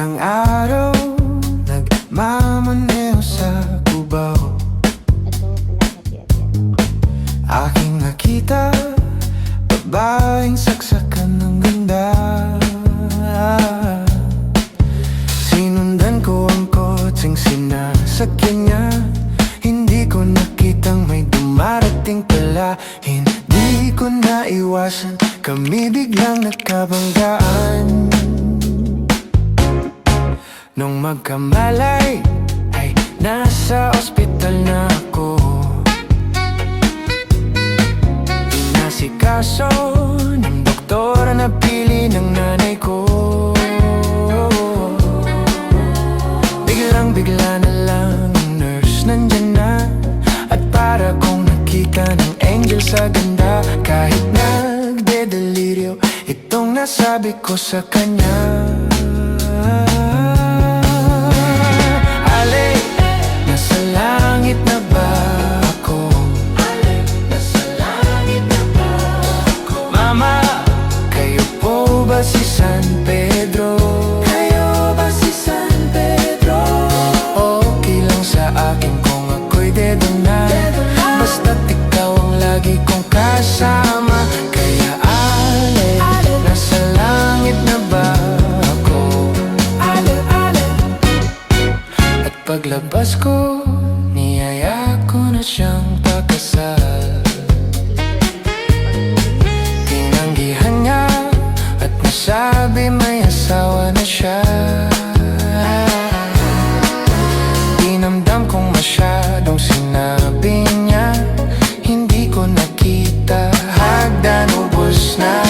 Isang araw, nagmamaneho sa Cubao. Aking nakita, babaeng saksakan ng ganda. Sinundan ko ang kotseng sinasakyan niya. Hindi ko nakitang may dumarating pala. Hindi ko naiwasan, kami biglang nagkabanggaan. Nung magkamalay, ay nasa ospital na ako. Inasikaso ng doktor na pili ng nanay ko. Biglang-bigla na lang ang nurse nandyan na. At para kong nakita ng angel sa ganda. Kahit nagde-delirio, itong nasabi ko sa kanya. Ale, nasa langit na ba ako? Ale, nasa langit na ba ako? Mama, kayo po ba si San Pedro? Kayo ba si San Pedro? Okay lang sa akin kung ako'y dedo na. Basta't ikaw ang lagi kong kasama. Kaya Ale, nasa langit na ba ako? Ale, Ale. At paglabas ko, niyaya ko na siyang pakasal. Tinanggihan niya at nasabi may asawa na siya. Dinamdam kong masyadong sinabi niya. Hindi ko nakita, hagdan ubos na.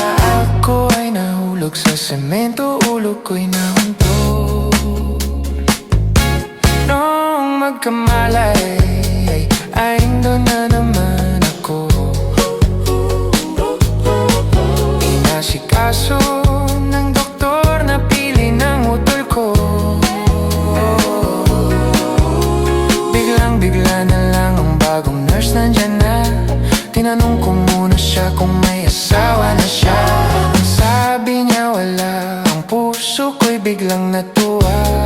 Ako ay nahulog sa semento, ulo ko'y nahuntog. Nung magkamalay, ay doon na naman ako. Inasikaso ng doktor na pili ng utol ko. Biglang-bigla na lang ang bagong nurse nandyan na. Tinanong ko muna siya kung may asawa na siya. Ang sabi niya wala, ang puso ko'y biglang natuwa.